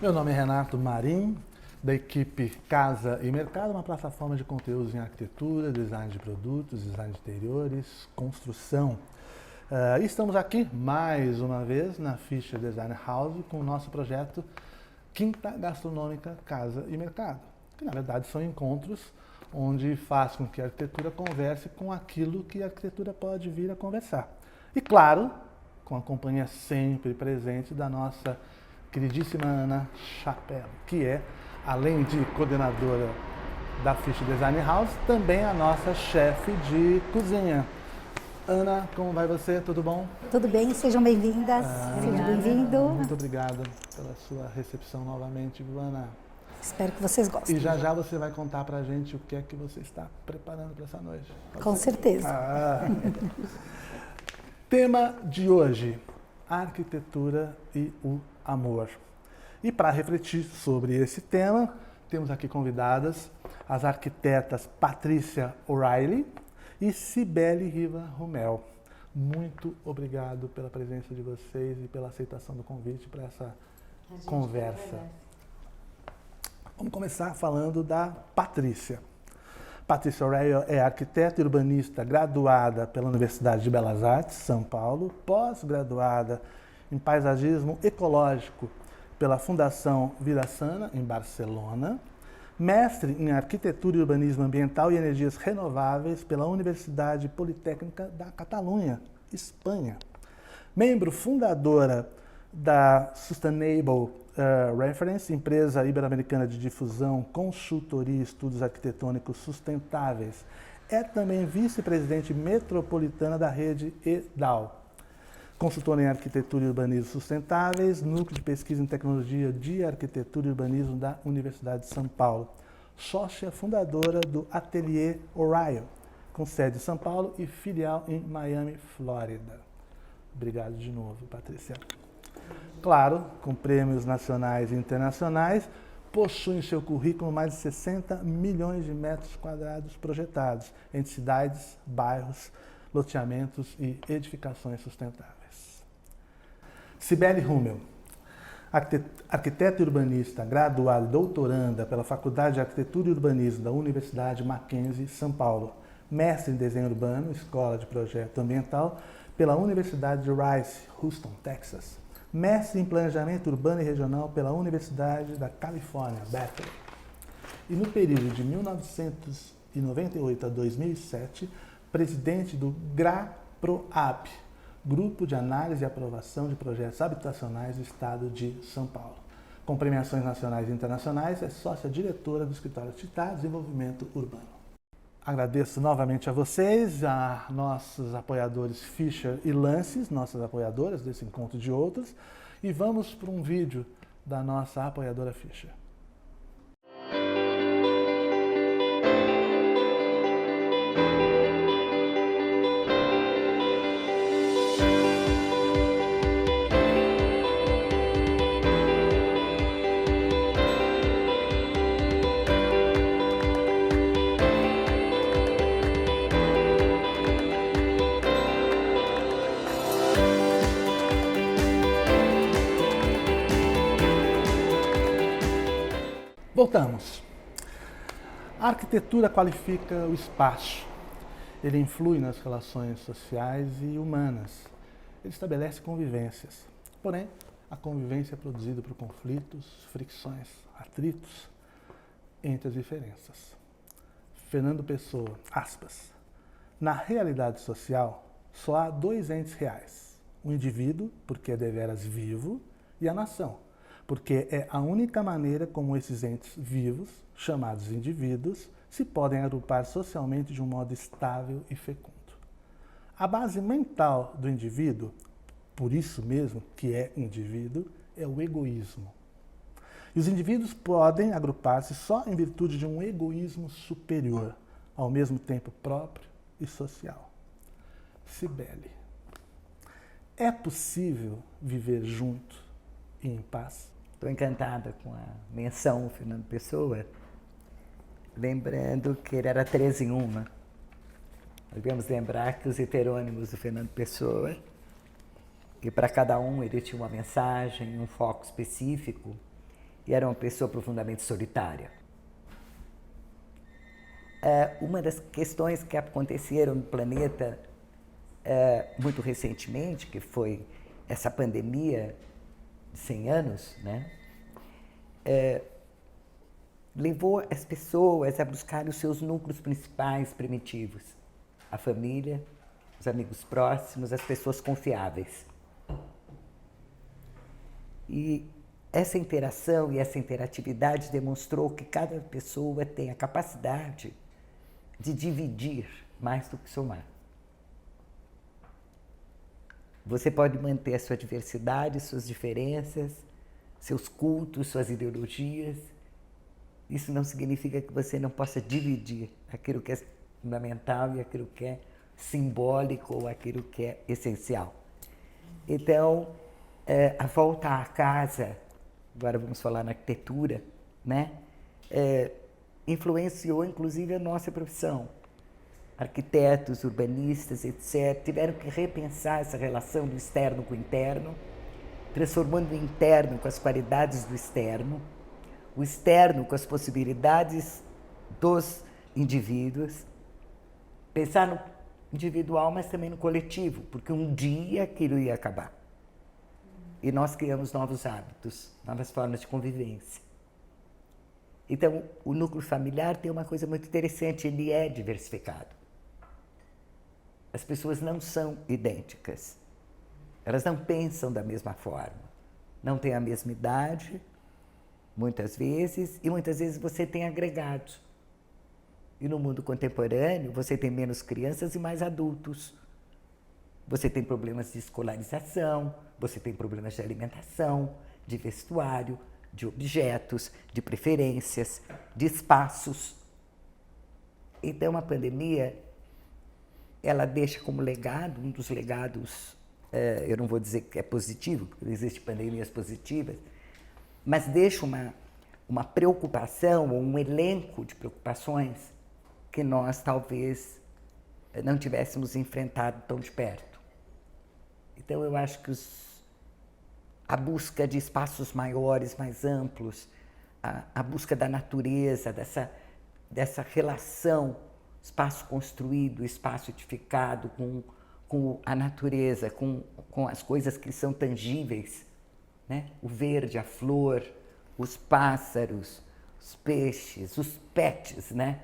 Meu nome é Renato Marim, da equipe Casa e Mercado, uma plataforma de conteúdos em arquitetura, design de produtos, design de interiores, construção. Estamos aqui mais uma vez na Fischer Design House com o nosso projeto Quinta Gastronômica Casa e Mercado, que na verdade são encontros onde faz com que a arquitetura converse com aquilo que a arquitetura pode vir a conversar. E claro, com a companhia sempre presente da nossa queridíssima Ana Chapelle, que é, além de coordenadora da Fischer Design House, também a nossa chefe de cozinha. Ana, como vai você? Tudo bom? Tudo bem, sejam bem-vindas, seja bem-vindo. Muito obrigado pela sua recepção novamente, Ana. Espero que vocês gostem. E já você vai contar pra gente o que é que você está preparando para essa noite. Com certeza. Tema de hoje, arquitetura e o amor. E para refletir sobre esse tema, temos aqui convidadas as arquitetas Patrícia O'Reilly e Cibele Riva Romel. Muito obrigado pela presença de vocês e pela aceitação do convite para essa conversa. Vamos começar falando da Patrícia. Patrícia O'Reilly é arquiteta e urbanista graduada pela Universidade de Belas Artes, São Paulo, pós-graduada em paisagismo ecológico pela Fundação Virassana, em Barcelona, mestre em arquitetura e urbanismo ambiental e energias renováveis pela Universidade Politécnica da Catalunha, Espanha, membro fundadora da Sustainable Reference, empresa ibero-americana de difusão, consultoria e estudos arquitetônicos sustentáveis. É também vice-presidente metropolitana da rede EDAL. Consultora em arquitetura e urbanismo sustentáveis, núcleo de pesquisa em tecnologia de arquitetura e urbanismo da Universidade de São Paulo. Sócia fundadora do Atelier O'Reilly, com sede em São Paulo e filial em Miami, Flórida. Obrigado de novo, Patrícia. Claro, com prêmios nacionais e internacionais, possui em seu currículo mais de 60 milhões de metros quadrados projetados entre cidades, bairros, loteamentos e edificações sustentáveis. Cibele Romel, arquiteta e urbanista, graduada e doutoranda pela Faculdade de Arquitetura e Urbanismo da Universidade Mackenzie, São Paulo, mestre em desenho urbano, Escola de Projeto Ambiental, pela Universidade de Rice, Houston, Texas, mestre em planejamento urbano e regional pela Universidade da Califórnia, Berkeley. E no período de 1998 a 2007, presidente do GRAPROAB, Grupo de Análise e Aprovação de Projetos Habitacionais do Estado de São Paulo. Com premiações nacionais e internacionais, é sócia diretora do escritório Titá Desenvolvimento Urbano. Agradeço novamente a vocês, a nossos apoiadores Fischer e Lances, nossas apoiadoras desse encontro de outros, e vamos para um vídeo da nossa apoiadora Fischer. Voltamos. A arquitetura qualifica o espaço. Ele influi nas relações sociais e humanas. Ele estabelece convivências. Porém, a convivência é produzida por conflitos, fricções, atritos entre as diferenças. Fernando Pessoa, aspas. Na realidade social, só há dois entes reais. O indivíduo, porque é deveras vivo, e a nação, porque é a única maneira como esses entes vivos, chamados indivíduos, se podem agrupar socialmente de um modo estável e fecundo. A base mental do indivíduo, por isso mesmo que é indivíduo, é o egoísmo. E os indivíduos podem agrupar-se só em virtude de um egoísmo superior, ao mesmo tempo próprio e social. Cibele, é possível viver junto e em paz? Estou encantada com a menção ao Fernando Pessoa, lembrando que ele era 3 em 1. Devemos lembrar que os heterônimos do Fernando Pessoa, que para cada um ele tinha uma mensagem, um foco específico, e era uma pessoa profundamente solitária. Uma das questões que aconteceram no planeta muito recentemente, que foi essa pandemia de 100 anos, né? Levou as pessoas a buscar os seus núcleos principais primitivos, a família, os amigos próximos, as pessoas confiáveis. E essa interação e essa interatividade demonstrou que cada pessoa tem a capacidade de dividir mais do que somar. Você pode manter a sua diversidade, suas diferenças, seus cultos, suas ideologias. Isso não significa que você não possa dividir aquilo que é fundamental e aquilo que é simbólico ou aquilo que é essencial. Então, a volta à casa, agora vamos falar na arquitetura, né? Influenciou inclusive a nossa profissão. Arquitetos, urbanistas, etc., tiveram que repensar essa relação do externo com o interno, transformando o interno com as qualidades do externo, o externo com as possibilidades dos indivíduos, pensar no individual, mas também no coletivo, porque um dia aquilo ia acabar. E nós criamos novos hábitos, novas formas de convivência. Então, o núcleo familiar tem uma coisa muito interessante, ele é diversificado. As pessoas não são idênticas. Elas não pensam da mesma forma. Não têm a mesma idade, muitas vezes, e muitas vezes você tem agregados. E no mundo contemporâneo, você tem menos crianças e mais adultos. Você tem problemas de escolarização, você tem problemas de alimentação, de vestuário, de objetos, de preferências, de espaços. Então, a pandemia, ela deixa como legado, um dos legados, eu não vou dizer que é positivo, porque não existem pandemias positivas, mas deixa uma preocupação, ou um elenco de preocupações que nós talvez não tivéssemos enfrentado tão de perto. Então, eu acho que a busca de espaços maiores, mais amplos, a busca da natureza, dessa relação, espaço construído, espaço edificado com a natureza, com as coisas que são tangíveis, né? O verde, a flor, os pássaros, os peixes, os pets, né?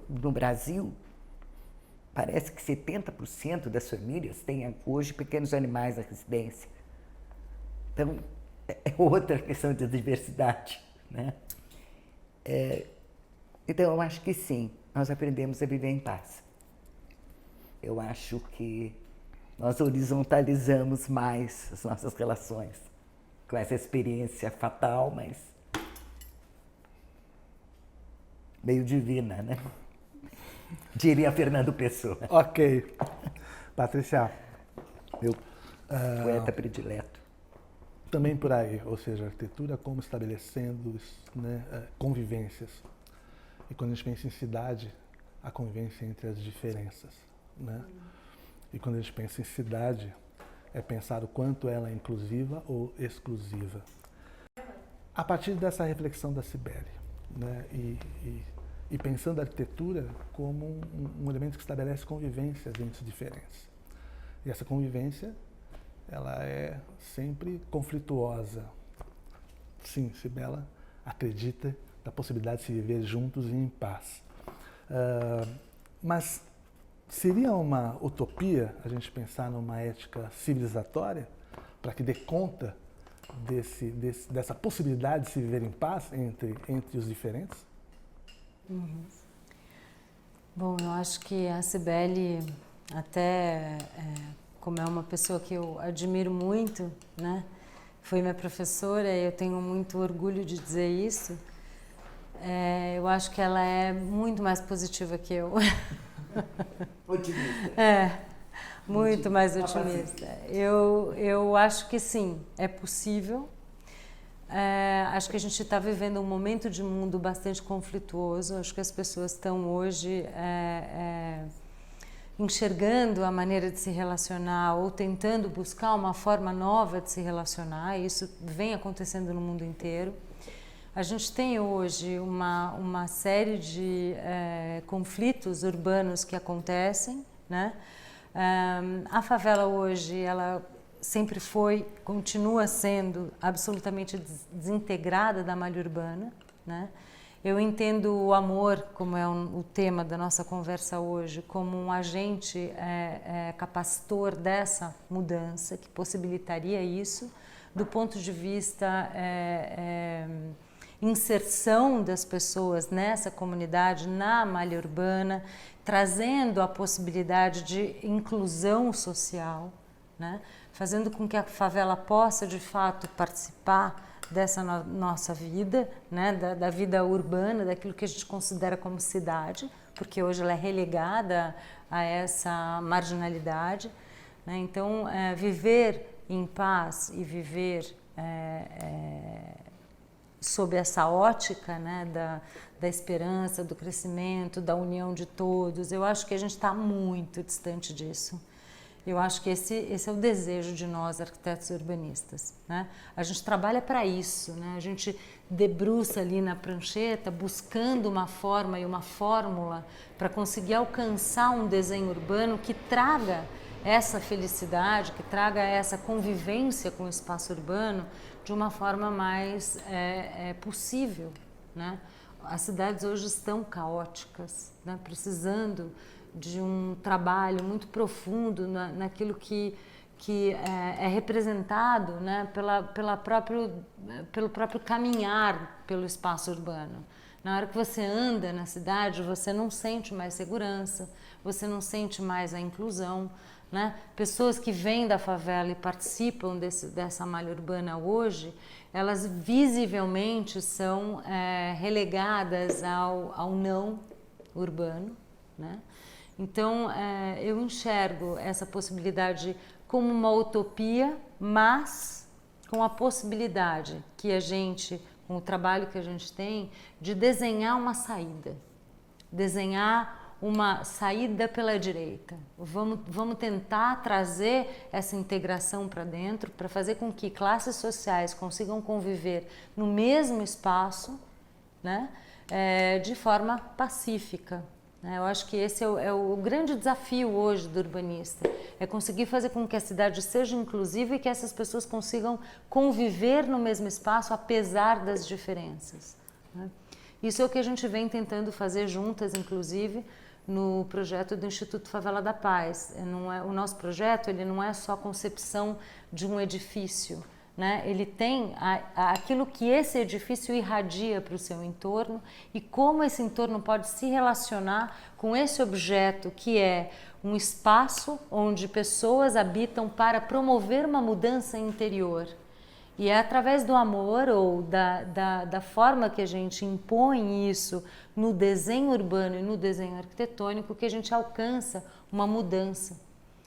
No Brasil, parece que 70% das famílias têm hoje pequenos animais na residência. Então, é outra questão de diversidade, né? Então, eu acho que sim, nós aprendemos a viver em paz. Eu acho que nós horizontalizamos mais as nossas relações com essa experiência fatal, mas meio divina, né? Diria Fernando Pessoa. Ok. Patrícia. Meu poeta predileto. Também por aí, ou seja, a arquitetura como estabelecendo, né, convivências. E quando a gente pensa em cidade, a convivência entre as diferenças, né? E quando a gente pensa em cidade, é pensar o quanto ela é inclusiva ou exclusiva. A partir dessa reflexão da Cibele, né, e pensando a arquitetura como um elemento que estabelece convivências entre diferentes. E essa convivência, ela é sempre conflituosa. Sim, Cibela acredita na possibilidade de se viver juntos e em paz. Mas seria uma utopia a gente pensar numa ética civilizatória para que dê conta dessa possibilidade de se viver em paz entre os diferentes? Uhum. Bom, eu acho que a Cibele, até como é uma pessoa que eu admiro muito, né? Foi minha professora e eu tenho muito orgulho de dizer isso. Eu acho que ela é muito mais positiva que eu. Otimista. Muito mais otimista. Eu acho que sim, é possível. Acho que a gente está vivendo um momento de mundo bastante conflituoso. Acho que as pessoas estão hoje enxergando a maneira de se relacionar ou tentando buscar uma forma nova de se relacionar. Isso vem acontecendo no mundo inteiro. A gente tem hoje uma série de conflitos urbanos que acontecem, né? A favela hoje, ela sempre foi, continua sendo absolutamente desintegrada da malha urbana, né? Eu entendo o amor, como é o tema da nossa conversa hoje, como um agente capacitor dessa mudança, que possibilitaria isso, do ponto de vista inserção das pessoas nessa comunidade, na malha urbana, trazendo a possibilidade de inclusão social, né? Fazendo com que a favela possa, de fato, participar dessa nossa vida, né? Da vida urbana, daquilo que a gente considera como cidade, porque hoje ela é relegada a essa marginalidade, né? Então, viver em paz e viver sob essa ótica, né, da esperança, do crescimento, da união de todos, eu acho que a gente está muito distante disso. Eu acho que esse é o desejo de nós, arquitetos urbanistas, né? A gente trabalha para isso, né? A gente debruça ali na prancheta buscando uma forma e uma fórmula para conseguir alcançar um desenho urbano que traga essa felicidade, que traga essa convivência com o espaço urbano de uma forma mais possível, né? As cidades hoje estão caóticas, né? Precisando de um trabalho muito profundo naquilo que é representado, né, pelo próprio caminhar pelo espaço urbano. Na hora que você anda na cidade, você não sente mais segurança, você não sente mais a inclusão, né? Pessoas que vêm da favela e participam dessa malha urbana hoje, elas visivelmente são relegadas ao não urbano, né? Então, eu enxergo essa possibilidade como uma utopia, mas com a possibilidade que a gente, com o trabalho que a gente tem, de desenhar uma saída pela direita. Vamos tentar trazer essa integração para dentro, para fazer com que classes sociais consigam conviver no mesmo espaço, né, de forma pacífica. Eu acho que esse é o grande desafio hoje do urbanista, é conseguir fazer com que a cidade seja inclusiva e que essas pessoas consigam conviver no mesmo espaço apesar das diferenças, né? Isso é o que a gente vem tentando fazer juntas, inclusive, no projeto do Instituto Favela da Paz. O nosso projeto, ele não é só a concepção de um edifício, né? Ele tem aquilo que esse edifício irradia para o seu entorno e como esse entorno pode se relacionar com esse objeto que é um espaço onde pessoas habitam para promover uma mudança interior. E é através do amor ou da forma que a gente impõe isso no desenho urbano e no desenho arquitetônico que a gente alcança uma mudança,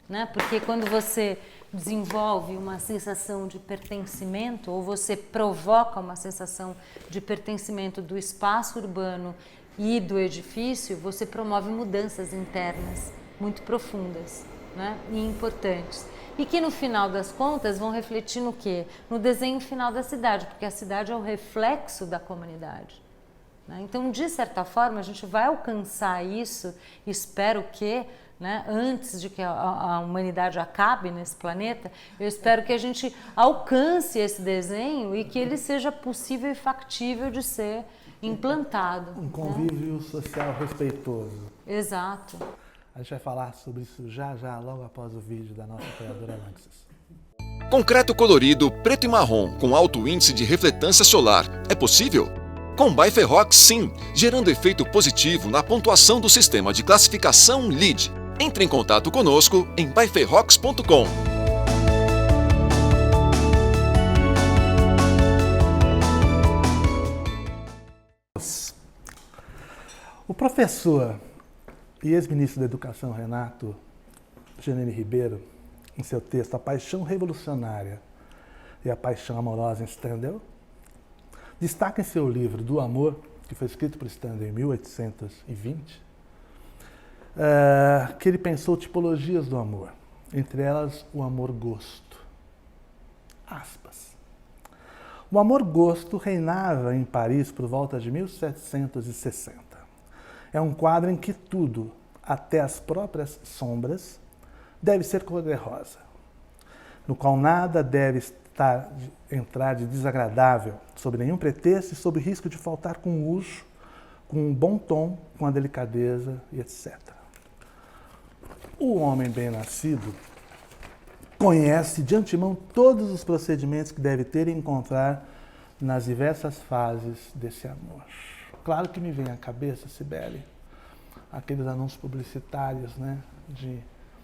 né? Porque quando você desenvolve uma sensação de pertencimento ou você provoca uma sensação de pertencimento do espaço urbano e do edifício, você promove mudanças internas muito profundas, né, e importantes. E que no final das contas vão refletir no quê? No desenho final da cidade, porque a cidade é o reflexo da comunidade, né? Então, de certa forma, a gente vai alcançar isso, espero que, né, antes de que a humanidade acabe nesse planeta, eu espero que a gente alcance esse desenho e que ele seja possível e factível de ser implantado. Um convívio, né, social respeitoso. Exato. A gente vai falar sobre isso já, logo após o vídeo da nossa apoiadora Lanxess. Concreto colorido preto e marrom com alto índice de refletância solar. É possível? Com Biferrox, sim, gerando efeito positivo na pontuação do sistema de classificação LEED. Entre em contato conosco em biferrox.com. O professor e ex-ministro da Educação, Renato Janine Ribeiro, em seu texto A Paixão Revolucionária e a Paixão Amorosa em Stendhal, destaca em seu livro Do Amor, que foi escrito por Stendhal em 1820, que ele pensou tipologias do amor, entre elas o amor-gosto. Aspas. O amor-gosto reinava em Paris por volta de 1760. É um quadro em que tudo, até as próprias sombras, deve ser cor-de-rosa, no qual nada deve entrar de desagradável, sob nenhum pretexto e sob risco de faltar com luxo, com um bom tom, com a delicadeza e etc. O homem bem-nascido conhece de antemão todos os procedimentos que deve ter e encontrar nas diversas fases desse amor. Claro que me vem à cabeça, Cibele, aqueles anúncios publicitários, né,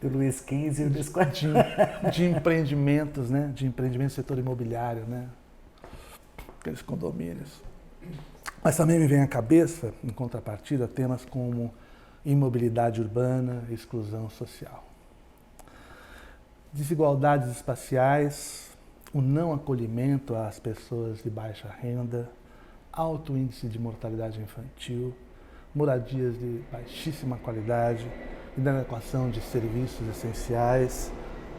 Do Luiz XV e o Luiz de empreendimentos, né, de empreendimento no setor imobiliário, né, aqueles condomínios. Mas também me vem à cabeça, em contrapartida, temas como imobilidade urbana e exclusão social. Desigualdades espaciais, o não acolhimento às pessoas de baixa renda, alto índice de mortalidade infantil, moradias de baixíssima qualidade, inadequação de serviços essenciais,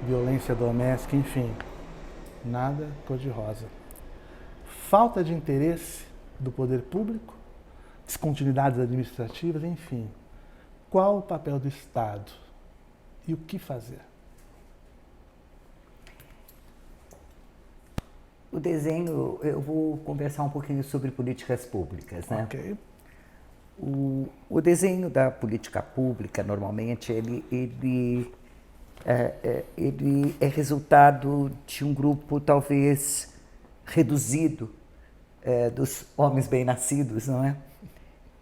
violência doméstica, enfim, nada cor-de-rosa. Falta de interesse do poder público, descontinuidades administrativas, enfim. Qual o papel do Estado e o que fazer? O desenho, eu vou conversar um pouquinho sobre políticas públicas, né? Ok. O desenho da política pública, normalmente, ele é resultado de um grupo, talvez, reduzido dos homens bem-nascidos, não é?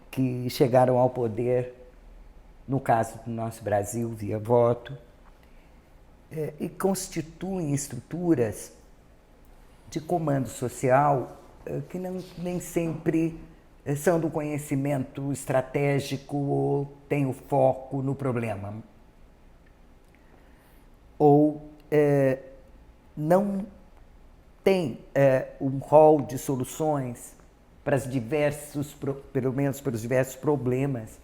Que chegaram ao poder, no caso do nosso Brasil, via voto, e constituem estruturas de comando social que nem sempre são do conhecimento estratégico ou têm o foco no problema. Ou não tem um rol de soluções para os diversos, pelo menos para os diversos problemas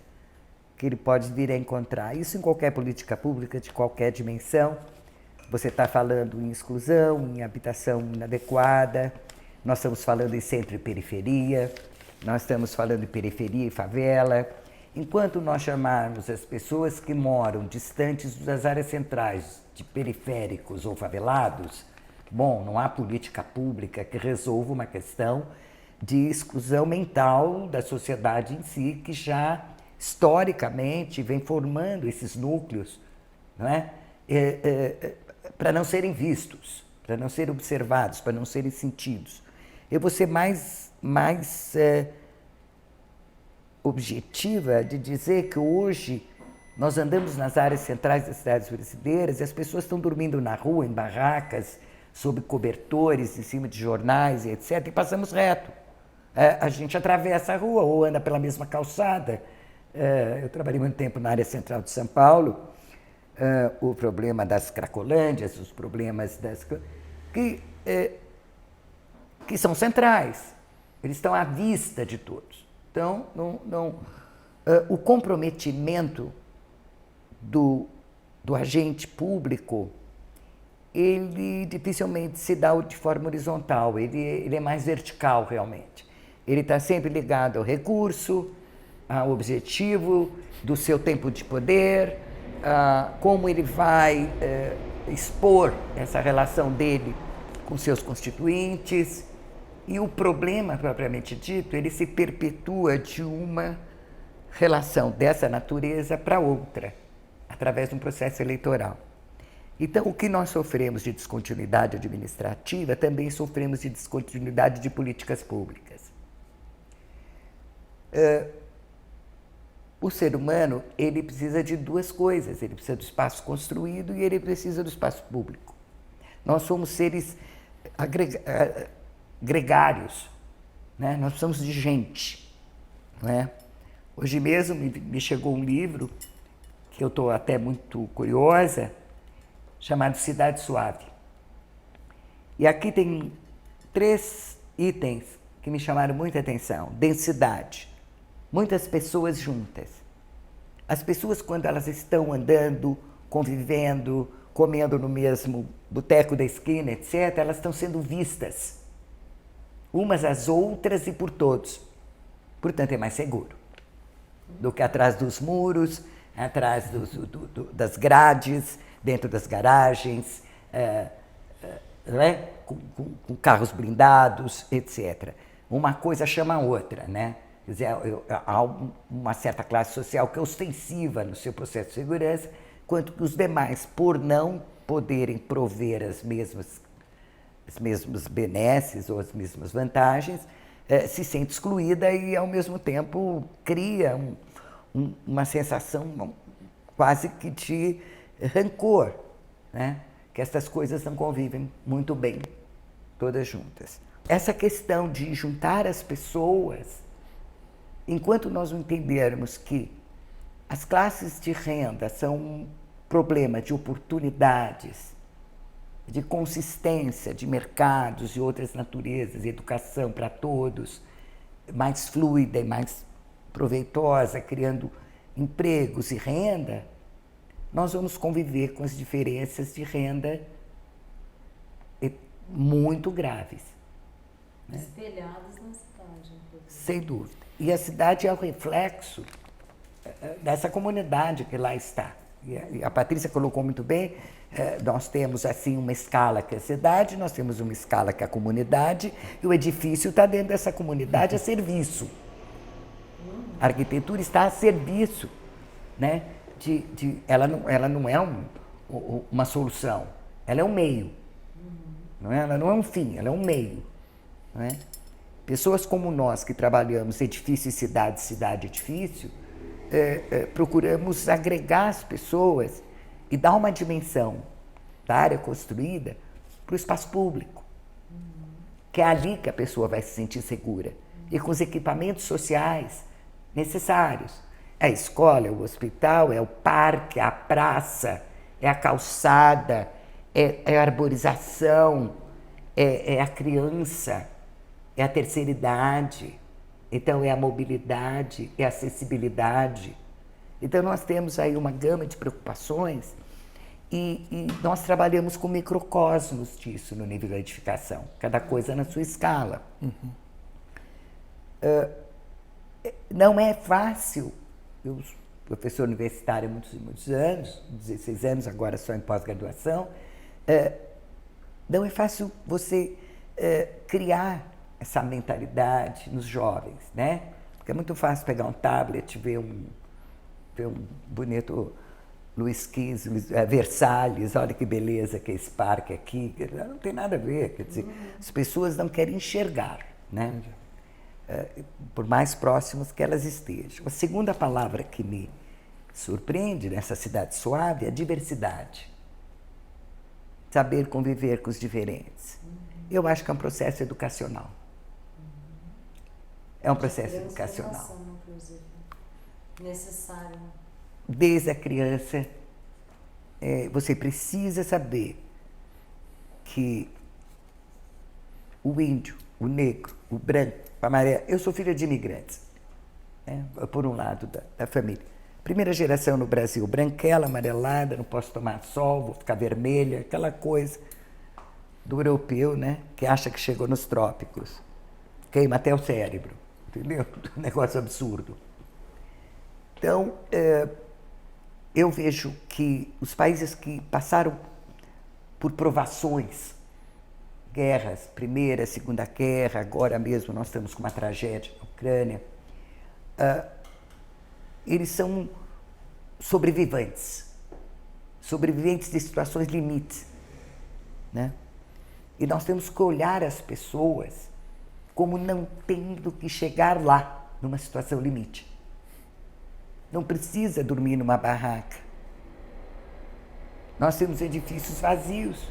que ele pode vir a encontrar. Isso em qualquer política pública, de qualquer dimensão. Você está falando em exclusão, em habitação inadequada, nós estamos falando em centro e periferia, nós estamos falando em periferia e favela. Enquanto nós chamarmos as pessoas que moram distantes das áreas centrais, de periféricos ou favelados, bom, não há política pública que resolva uma questão de exclusão mental da sociedade em si, que já historicamente vem formando esses núcleos, não é? Para não serem vistos, para não serem observados, para não serem sentidos. Eu vou ser mais objetiva de dizer que hoje nós andamos nas áreas centrais das cidades brasileiras e as pessoas estão dormindo na rua, em barracas, sob cobertores, em cima de jornais e etc. E passamos reto. A gente atravessa a rua ou anda pela mesma calçada. Eu trabalhei muito tempo na área central de São Paulo. O problema das cracolândias, os problemas que são centrais, eles estão à vista de todos. Então, o comprometimento do agente público, ele dificilmente se dá de forma horizontal, ele é mais vertical realmente. Ele está sempre ligado ao recurso, ao objetivo do seu tempo de poder, como ele vai expor essa relação dele com seus constituintes. E o problema, propriamente dito, ele se perpetua de uma relação dessa natureza para outra, através de um processo eleitoral. Então, o que nós sofremos de descontinuidade administrativa, também sofremos de descontinuidade de políticas públicas. O ser humano, ele precisa de duas coisas, ele precisa do espaço construído e ele precisa do espaço público. Nós somos seres gregários, né? Nós precisamos de gente, né? Hoje mesmo me chegou um livro, que eu estou até muito curiosa, chamado Cidade Suave. E aqui tem 3 itens que me chamaram muita atenção. Densidade. Muitas pessoas juntas. As pessoas, quando elas estão andando, convivendo, comendo no mesmo boteco da esquina, etc., elas estão sendo vistas umas às outras e por todos. Portanto, é mais seguro do que atrás dos muros, atrás das grades, dentro das garagens, né? com carros blindados, etc. Uma coisa chama a outra, né? Quer dizer, há uma certa classe social que é ostensiva no seu processo de segurança, quanto que os demais, por não poderem prover as mesmas benesses ou as mesmas vantagens, se sente excluída e, ao mesmo tempo, cria uma sensação quase que de rancor, né? Que essas coisas não convivem muito bem, todas juntas. Essa questão de juntar as pessoas, enquanto nós não entendermos que as classes de renda são um problema de oportunidades, de consistência de mercados e outras naturezas, educação para todos, mais fluida e mais proveitosa, criando empregos e renda, nós vamos conviver com as diferenças de renda muito graves. Né? Espelhadas na cidade. Sem dúvida. E a cidade é o reflexo dessa comunidade que lá está. E a Patrícia colocou muito bem, nós temos assim uma escala que é a cidade, nós temos uma escala que é a comunidade, e o edifício está dentro dessa comunidade a serviço. A arquitetura está a serviço, né? Ela não é uma solução, ela é um meio. Não é? Ela não é um fim, ela é um meio. Não é? Pessoas como nós, que trabalhamos edifício e cidade, cidade e edifício, procuramos agregar as pessoas e dar uma dimensão da área construída para o espaço público, que é ali que a pessoa vai se sentir segura, e com os equipamentos sociais necessários. É a escola, é o hospital, é o parque, é a praça, é a calçada, é a arborização, é a criança, é a terceira idade. Então, é a mobilidade, é a acessibilidade. Então, nós temos aí uma gama de preocupações e nós trabalhamos com microcosmos disso no nível da edificação, cada coisa na sua escala. Uhum. Não é fácil, eu sou professor universitário há muitos anos, 16 anos, agora só em pós-graduação, não é fácil você criar essa mentalidade nos jovens, né? Porque é muito fácil pegar um tablet, ver um bonito Luiz XV, Versalhes, olha que beleza que é esse parque aqui, não tem nada a ver, quer dizer, as pessoas não querem enxergar, né? Por mais próximos que elas estejam. A segunda palavra que me surpreende nessa cidade suave é a diversidade. Saber conviver com os diferentes. Eu acho que é um processo educacional. É um processo educacional. Necessário. Desde a criança, você precisa saber que o índio, o negro, o branco, o amarelo... Eu sou filha de imigrantes, né? Por um lado da família. Primeira geração no Brasil, branquela, amarelada, não posso tomar sol, vou ficar vermelha, aquela coisa do europeu, né? Que acha que chegou nos trópicos. Queima até o cérebro, entendeu? Um negócio absurdo. Então, eu vejo que os países que passaram por provações, guerras, Primeira, Segunda Guerra, agora mesmo nós estamos com uma tragédia na Ucrânia, eles são sobreviventes de situações limites, né? E nós temos que olhar as pessoas como não tendo que chegar lá, numa situação limite. Não precisa dormir numa barraca. Nós temos edifícios vazios.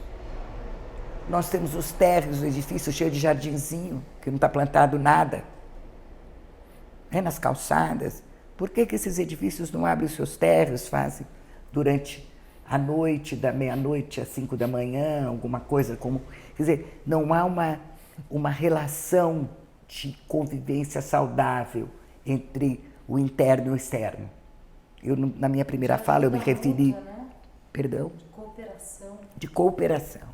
Nós temos os térreos, o edifício cheio de jardinzinho, que não está plantado nada. Nas calçadas. Por que esses edifícios não abrem os seus térreos, fazem durante a noite, da meia-noite às 5 da manhã, alguma coisa como... Quer dizer, não há uma relação de convivência saudável entre o interno e o externo. Na minha primeira fala, eu me referi... Perdão? De cooperação. De cooperação.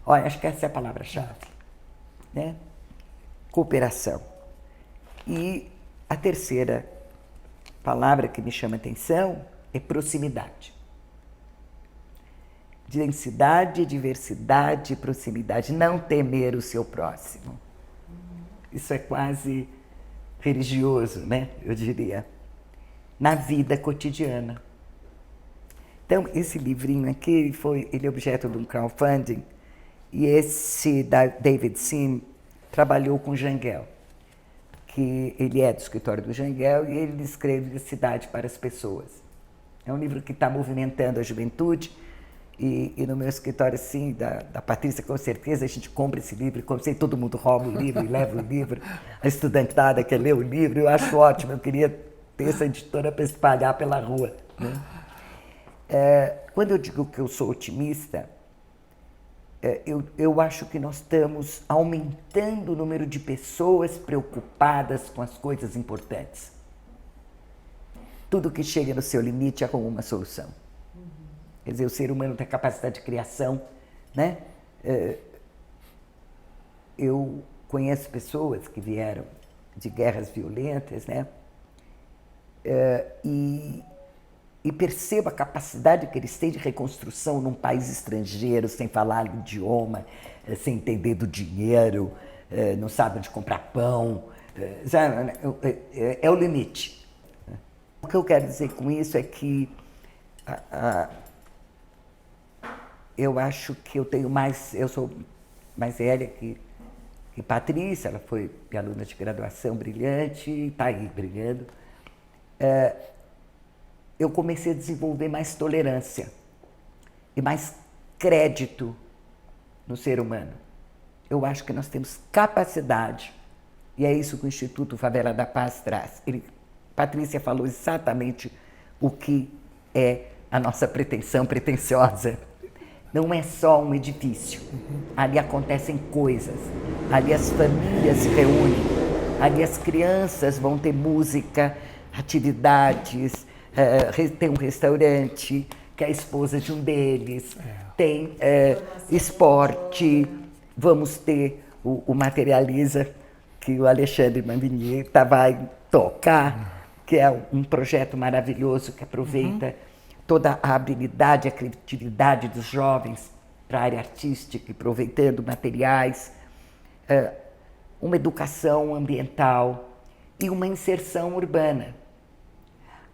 Olha, acho que essa é a palavra-chave, né? Cooperação. E a terceira palavra que me chama a atenção é proximidade. Densidade, diversidade, proximidade. Não temer o seu próximo. Isso é quase religioso, né? Eu diria. Na vida cotidiana. Então, esse livrinho aqui, ele é objeto de um crowdfunding, e esse David Sim trabalhou com Jangel, que ele é do escritório do Jangel, e ele escreve Cidade para as Pessoas. É um livro que está movimentando a juventude, e no meu escritório, assim, da Patrícia, com certeza, a gente compra esse livro, como sei, todo mundo rouba o livro e leva o livro, a estudantada quer ler o livro, eu acho ótimo, eu queria ter essa editora para espalhar pela rua, né? Quando eu digo que eu sou otimista, eu acho que nós estamos aumentando o número de pessoas preocupadas com as coisas importantes. Tudo que chega no seu limite arruma uma solução. Quer dizer, o ser humano tem capacidade de criação, né? Eu conheço pessoas que vieram de guerras violentas, né? E percebo a capacidade que eles têm de reconstrução num país estrangeiro, sem falar o idioma, sem entender do dinheiro, não sabem onde comprar pão. É o limite. O que eu quero dizer com isso é que eu acho que eu sou mais velha que Patrícia, ela foi minha aluna de graduação brilhante, está aí brilhando. Eu comecei a desenvolver mais tolerância e mais crédito no ser humano. Eu acho que nós temos capacidade, e é isso que o Instituto Favela da Paz traz. Patrícia falou exatamente o que é a nossa pretensão pretensiosa. Não é só um edifício, ali acontecem coisas, ali as famílias se reúnem, ali as crianças vão ter música, atividades, tem um restaurante, que é a esposa de um deles, tem esporte, vamos ter o Materializa, que o Alexandre Mambinier vai tocar, que é um projeto maravilhoso que aproveita toda a habilidade, a criatividade dos jovens para a área artística, aproveitando materiais, uma educação ambiental e uma inserção urbana.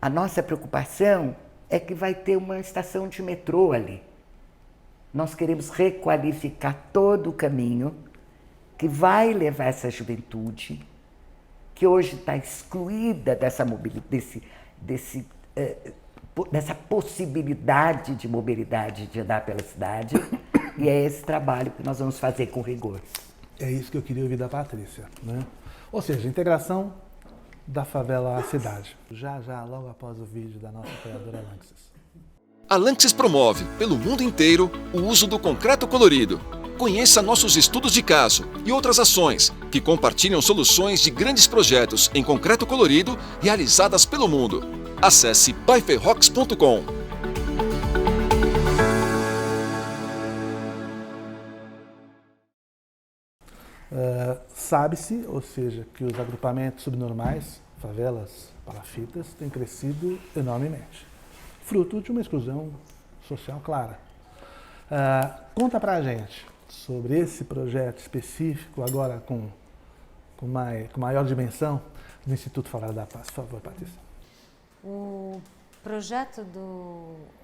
A nossa preocupação é que vai ter uma estação de metrô ali. Nós queremos requalificar todo o caminho que vai levar essa juventude, que hoje está excluída dessa possibilidade de mobilidade de andar pela cidade, e é esse trabalho que nós vamos fazer com rigor. É isso que eu queria ouvir da Patrícia, né? Ou seja, integração da favela à cidade. Já, logo após o vídeo da nossa apoiadora Lanxess. A Lanxess promove, pelo mundo inteiro, o uso do concreto colorido. Conheça nossos estudos de caso e outras ações que compartilham soluções de grandes projetos em concreto colorido realizadas pelo mundo. Acesse byferrox.com. Sabe-se, ou seja, que os agrupamentos subnormais, favelas, palafitas, têm crescido enormemente, fruto de uma exclusão social clara. Conta pra gente sobre esse projeto específico, agora com maior dimensão, do Instituto Favela da Paz. Por favor, Patrícia. O projeto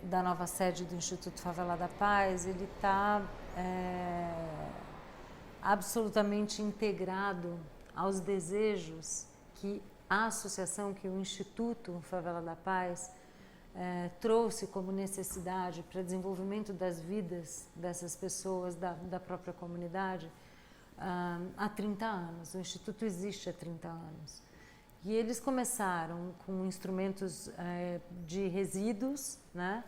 da nova sede do Instituto Favela da Paz, ele está absolutamente integrado aos desejos que a associação, que o Instituto Favela da Paz trouxe como necessidade para o desenvolvimento das vidas dessas pessoas, da própria comunidade, há 30 anos. O Instituto existe há 30 anos. E eles começaram com instrumentos de resíduos, né,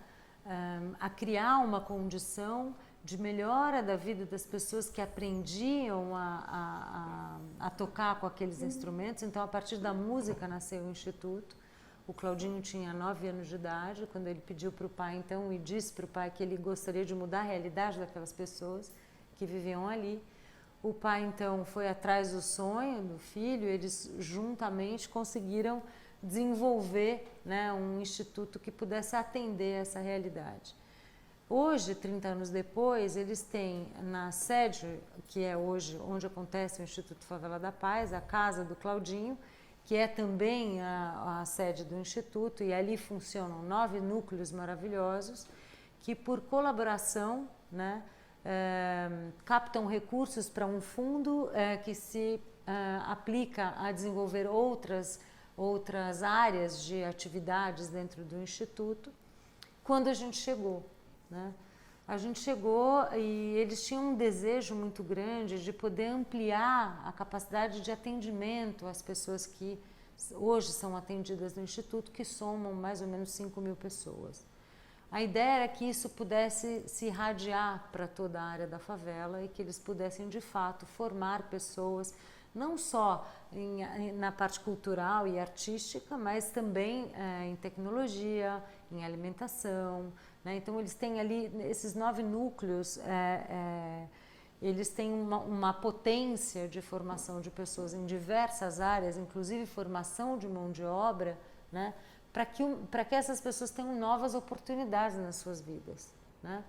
a criar uma condição de melhora da vida das pessoas que aprendiam a tocar com aqueles instrumentos. Então, a partir da música nasceu o Instituto, O Claudinho tinha 9 anos de idade, quando ele pediu para o pai, então, e disse para o pai que ele gostaria de mudar a realidade daquelas pessoas que viviam ali. O pai, então, foi atrás do sonho do filho, eles juntamente conseguiram desenvolver, né, um instituto que pudesse atender essa realidade. Hoje, 30 anos depois, eles têm na sede, que é hoje onde acontece o Instituto Favela da Paz, a casa do Claudinho, que é também a sede do Instituto, e ali funcionam 9 núcleos maravilhosos, que por colaboração, né, captam recursos para um fundo que se aplica a desenvolver outras áreas de atividades dentro do Instituto. Quando a gente chegou, né? A gente chegou e eles tinham um desejo muito grande de poder ampliar a capacidade de atendimento às pessoas que hoje são atendidas no Instituto, que somam mais ou menos 5.000 pessoas. A ideia era que isso pudesse se irradiar para toda a área da favela e que eles pudessem, de fato, formar pessoas, não só na parte cultural e artística, mas também em tecnologia, em alimentação, né? Então, eles têm ali, esses 9 núcleos, eles têm uma potência de formação de pessoas em diversas áreas, inclusive formação de mão de obra, né? Para que essas pessoas tenham novas oportunidades nas suas vidas, né?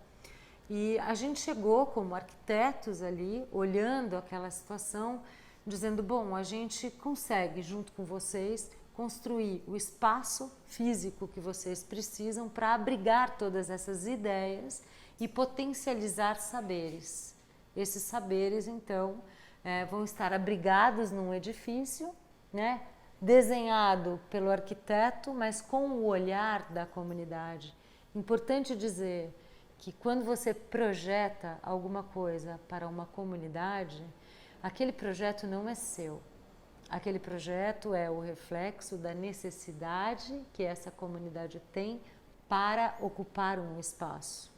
E a gente chegou como arquitetos ali, olhando aquela situação, dizendo, bom, a gente consegue, junto com vocês, construir o espaço físico que vocês precisam para abrigar todas essas ideias e potencializar saberes. Esses saberes, então, vão estar abrigados num edifício, né, desenhado pelo arquiteto, mas com o olhar da comunidade. Importante dizer que quando você projeta alguma coisa para uma comunidade, aquele projeto não é seu. Aquele projeto é o reflexo da necessidade que essa comunidade tem para ocupar um espaço.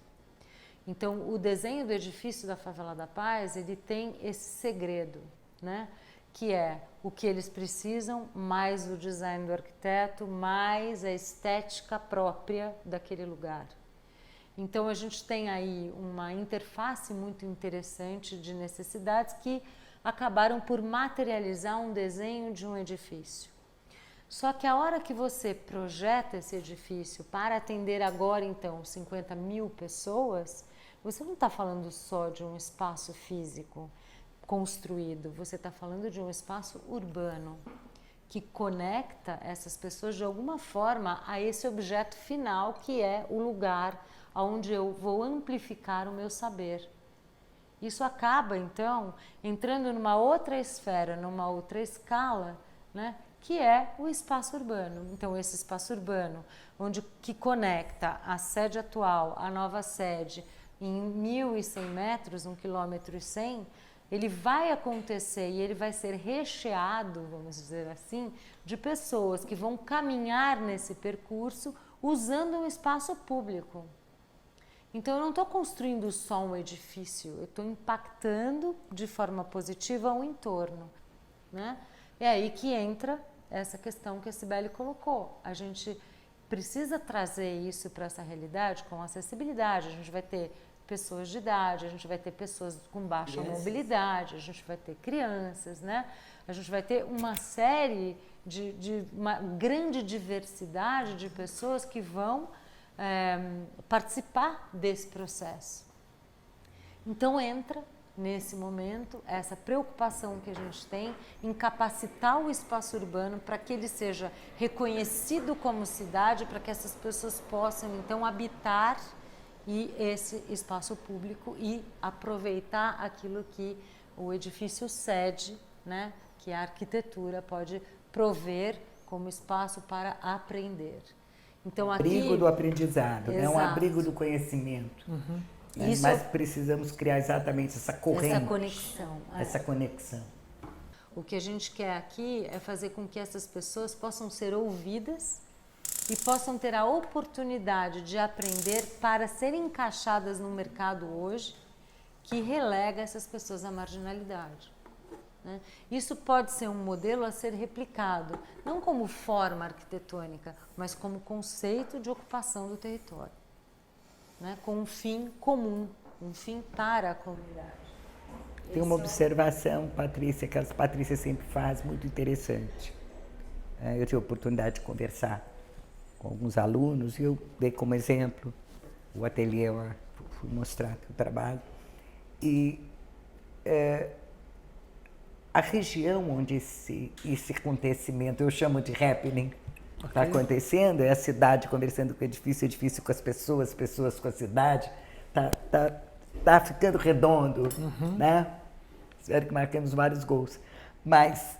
Então, o desenho do edifício da Favela da Paz, ele tem esse segredo, né? Que é o que eles precisam, mais o design do arquiteto, mais a estética própria daquele lugar. Então, a gente tem aí uma interface muito interessante de necessidades que acabaram por materializar um desenho de um edifício. Só que a hora que você projeta esse edifício para atender agora, então, 50.000 pessoas, você não está falando só de um espaço físico construído, você está falando de um espaço urbano que conecta essas pessoas de alguma forma a esse objeto final, que é o lugar onde eu vou amplificar o meu saber. Isso acaba, então, entrando numa outra esfera, numa outra escala, né, que é o espaço urbano. Então, esse espaço urbano, que conecta a sede atual, a nova sede, em 1.100 metros, 1,1 km, ele vai acontecer e ele vai ser recheado, vamos dizer assim, de pessoas que vão caminhar nesse percurso usando um espaço público. Então, eu não estou construindo só um edifício, eu estou impactando de forma positiva o entorno, né? É aí que entra essa questão que a Cibele colocou. A gente precisa trazer isso para essa realidade com acessibilidade. A gente vai ter pessoas de idade, a gente vai ter pessoas com baixa mobilidade, a gente vai ter crianças, né? A gente vai ter uma série de uma grande diversidade de pessoas que vão participar desse processo. Então entra nesse momento essa preocupação que a gente tem em capacitar o espaço urbano para que ele seja reconhecido como cidade, para que essas pessoas possam então habitar esse espaço público e aproveitar aquilo que o edifício cede, né, que a arquitetura pode prover como espaço para aprender. Então, abrigo do aprendizado, né? Um abrigo do conhecimento. Uhum. Né? Mas precisamos criar exatamente essa corrente. Essa conexão. Essa conexão. O que a gente quer aqui é fazer com que essas pessoas possam ser ouvidas e possam ter a oportunidade de aprender para serem encaixadas no mercado hoje que relega essas pessoas à marginalidade. né? Isso pode ser um modelo a ser replicado, não como forma arquitetônica, mas como conceito de ocupação do território, né? Com um fim comum, um fim para a comunidade. Tem uma observação, Patrícia, que a Patrícia sempre faz, muito interessante. Eu tive a oportunidade de conversar com alguns alunos e eu dei como exemplo o ateliê, eu fui mostrar o trabalho. E a região onde esse acontecimento, eu chamo de happening, está acontecendo, é a cidade conversando com o edifício com as pessoas com a cidade, tá ficando redondo, né? Espero que marquemos vários gols. Mas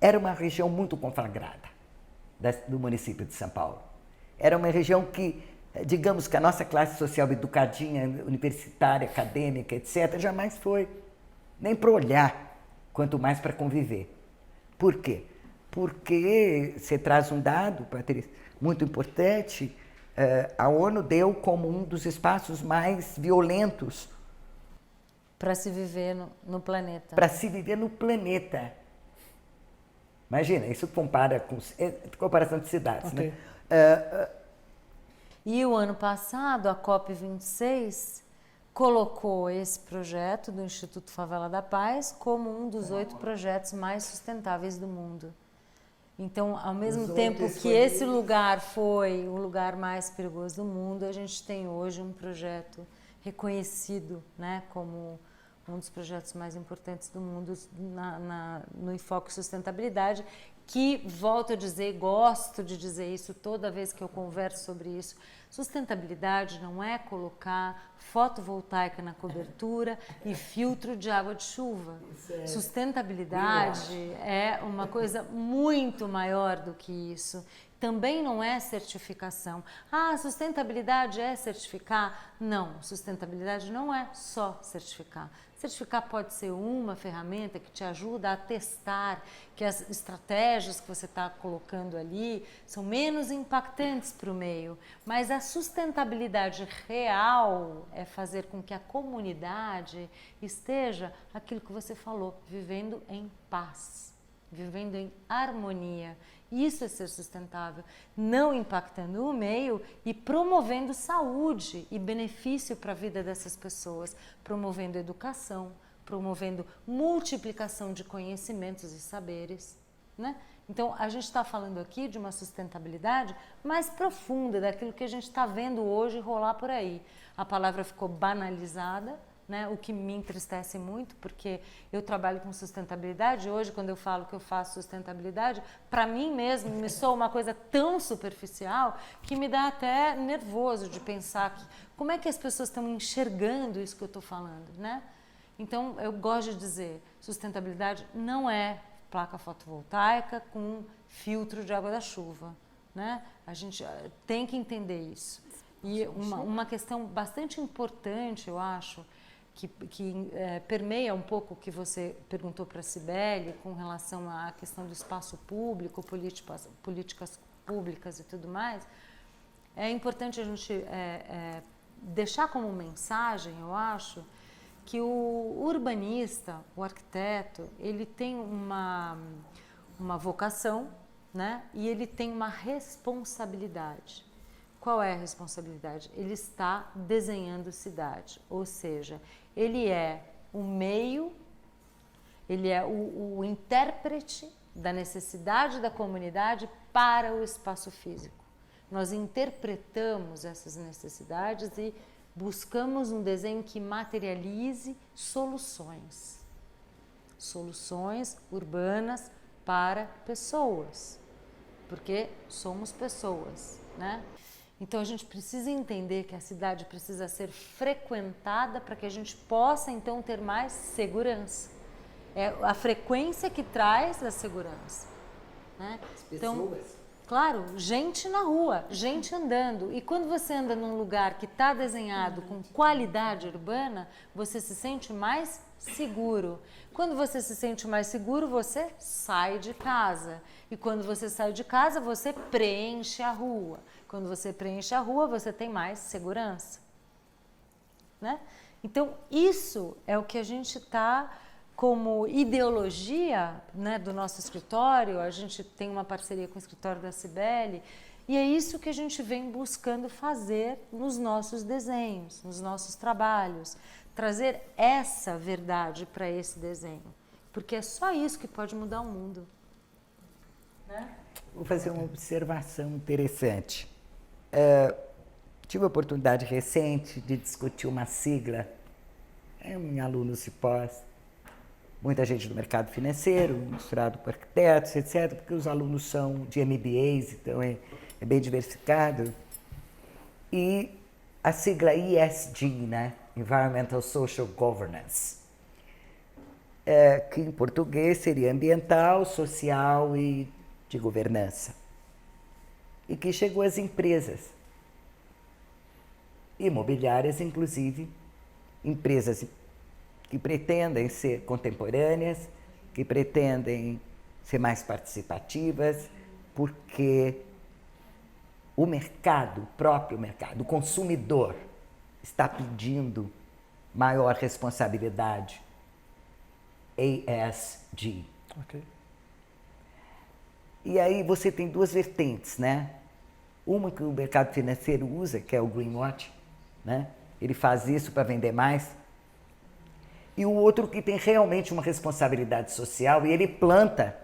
era uma região muito conflagrada do município de São Paulo. Era uma região que, digamos que a nossa classe social educadinha, universitária, acadêmica, etc., jamais foi nem para olhar, quanto mais para conviver. Por quê? Porque você traz um dado, Patrícia, muito importante, a ONU deu como um dos espaços mais violentos para se viver no planeta. Para se viver no planeta. Imagina, isso compara com comparação de cidades, okay, né? E o ano passado, a COP26 colocou esse projeto do Instituto Favela da Paz como um dos 8 projetos mais sustentáveis do mundo. Então, ao mesmo tempo que esse lugar foi o lugar mais perigoso do mundo, a gente tem hoje um projeto reconhecido, né, como um dos projetos mais importantes do mundo no enfoque sustentabilidade, que, volto a dizer, gosto de dizer isso toda vez que eu converso sobre isso, sustentabilidade não é colocar fotovoltaica na cobertura e filtro de água de chuva. Sustentabilidade é uma coisa muito maior do que isso. Também não é certificação. Ah, sustentabilidade é certificar? Não, sustentabilidade não é só certificar. Certificar pode ser uma ferramenta que te ajuda a testar que as estratégias que você está colocando ali são menos impactantes para o meio. Mas a sustentabilidade real é fazer com que a comunidade esteja, aquilo que você falou, vivendo em paz, vivendo em harmonia. Isso é ser sustentável, não impactando o meio e promovendo saúde e benefício para a vida dessas pessoas, promovendo educação, promovendo multiplicação de conhecimentos e saberes, né? Então, a gente está falando aqui de uma sustentabilidade mais profunda, daquilo que a gente está vendo hoje rolar por aí. A palavra ficou banalizada, né? O que me entristece muito, porque eu trabalho com sustentabilidade. Hoje, quando eu falo que eu faço sustentabilidade, para mim mesmo me soa uma coisa tão superficial que me dá até nervoso de pensar que, como é que as pessoas estão enxergando isso que eu estou falando, né? Então, eu gosto de dizer, sustentabilidade não é placa fotovoltaica com filtro de água da chuva, né? A gente tem que entender isso. E uma questão bastante importante, eu acho, que permeia um pouco o que você perguntou para a Cibele com relação à questão do espaço público, políticas públicas e tudo mais, é importante a gente deixar como mensagem, eu acho, que o urbanista, o arquiteto, ele tem uma vocação, né? E ele tem uma responsabilidade. Qual é a responsabilidade? Ele está desenhando cidade, ou seja, ele é o meio, ele é o intérprete da necessidade da comunidade para o espaço físico. Nós interpretamos essas necessidades e buscamos um desenho que materialize soluções urbanas para pessoas, porque somos pessoas, né? Então a gente precisa entender que a cidade precisa ser frequentada para que a gente possa então ter mais segurança. É a frequência que traz a segurança, né? Então, claro, gente na rua, gente andando. E quando você anda num lugar que está desenhado com qualidade urbana, você se sente mais seguro. Quando você se sente mais seguro, você sai de casa. E quando você sai de casa, você preenche a rua. Quando você preenche a rua, você tem mais segurança, né? Então, isso é o que a gente está como ideologia, né, do nosso escritório. A gente tem uma parceria com o escritório da Cibele, e é isso que a gente vem buscando fazer nos nossos desenhos, nos nossos trabalhos, trazer essa verdade para esse desenho, porque é só isso que pode mudar o mundo. Né? Vou fazer uma observação interessante. Tive a oportunidade recente de discutir uma sigla em alunos de pós, muita gente do mercado financeiro, misturado com arquitetos, etc., porque os alunos são de MBAs, então é bem diversificado. E a sigla ESG, né? Environmental Social Governance, que em português seria ambiental, social e de governança, e que chegou às empresas imobiliárias, inclusive empresas que pretendem ser contemporâneas, que pretendem ser mais participativas, porque o mercado, o próprio mercado, o consumidor está pedindo maior responsabilidade, ESG. Ok. E aí você tem duas vertentes, né? Uma que o mercado financeiro usa, que é o greenwashing, né? Ele faz isso para vender mais. E o outro que tem realmente uma responsabilidade social e ele planta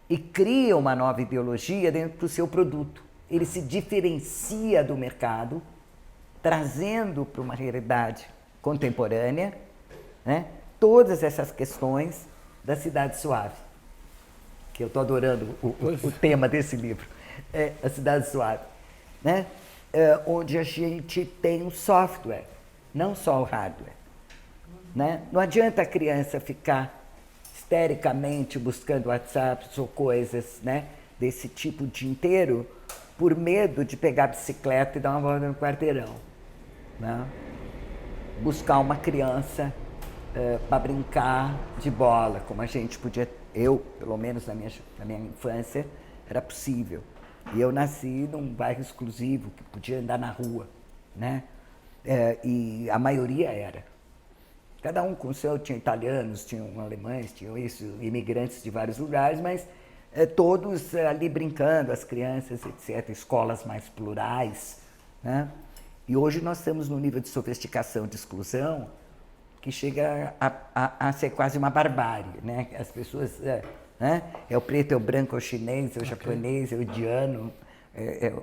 e cria uma nova ideologia dentro do seu produto. Ele se diferencia do mercado, trazendo para uma realidade contemporânea, né, todas essas questões da cidade suave, que eu estou adorando o tema desse livro, a cidade suave, né, onde a gente tem um software, não só o hardware. Né? Não adianta a criança ficar histericamente buscando WhatsApps ou coisas, né, desse tipo o dia inteiro, por medo de pegar a bicicleta e dar uma volta no quarteirão. Né? Buscar uma criança para brincar de bola, como a gente podia, eu, pelo menos na minha infância, era possível. E eu nasci num bairro exclusivo, que podia andar na rua, né? E a maioria era. Cada um com o seu, tinha italianos, tinham alemães, tinham isso, imigrantes de vários lugares, mas todos ali brincando, as crianças, etc., escolas mais plurais, né? E hoje nós estamos num nível de sofisticação, de exclusão, que chega a ser quase uma barbárie, né? As pessoas, né? É o preto, é o branco, é o chinês, é o japonês, é o indiano, é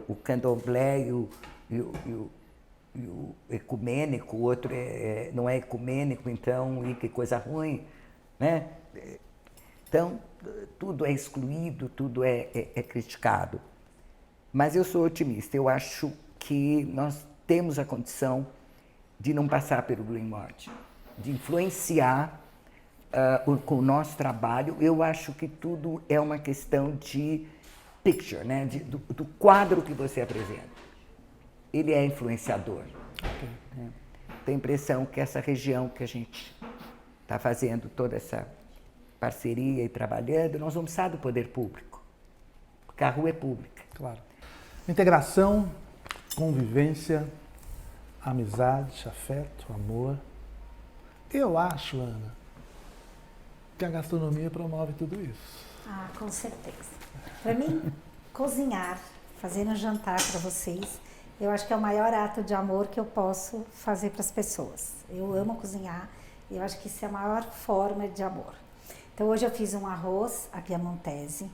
o candomblé e o ecumênico, o outro não é ecumênico, então, e que coisa ruim, né? Então, tudo é excluído, tudo é criticado. Mas eu sou otimista, eu acho que nós temos a condição de não passar pelo greenwashing, de influenciar com o nosso trabalho. Eu acho que tudo é uma questão de picture, né? Do quadro que você apresenta. Ele é influenciador. Né? Tenho a impressão que essa região que a gente está fazendo toda essa parceria e trabalhando, nós vamos precisar do poder público, porque a rua é pública. Claro. Integração, convivência, amizade, afeto, amor. Eu acho, Ana, que a gastronomia promove tudo isso. Ah, com certeza. Para mim, cozinhar, fazer um jantar para vocês, eu acho que é o maior ato de amor que eu posso fazer para as pessoas. Eu amo cozinhar e eu acho que isso é a maior forma de amor. Então hoje eu fiz um arroz à piamontese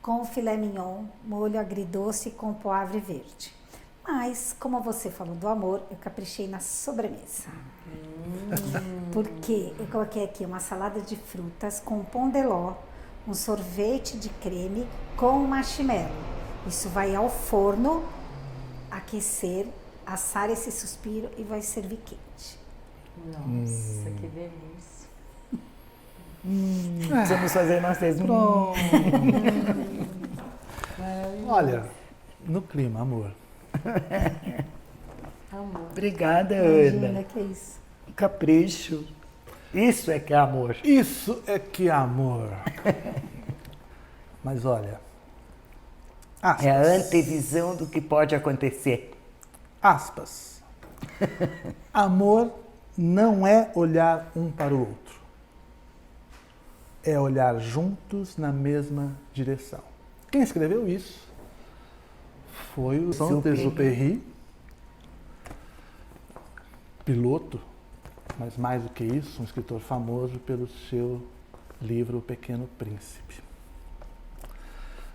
com filé mignon, molho agridoce com poivre verde. Mas, como você falou do amor, eu caprichei na sobremesa. Porque eu coloquei aqui uma salada de frutas com pão de ló, um sorvete de creme com marshmallow. Isso vai ao forno aquecer, assar esse suspiro e vai servir quente. Nossa, que delícia. Vamos fazer nós três. Olha, no clima, amor. Amor. Obrigada, Imagina, Ana. que é isso. Capricho. Isso é que é amor. Isso é que é amor. Mas olha, aspas. É a antevisão do que pode acontecer. Aspas. Amor não é olhar um para o outro. É olhar juntos na mesma direção. Quem escreveu isso foi o Saint-Exupéry, piloto, mas mais do que isso, um escritor famoso pelo seu livro O Pequeno Príncipe.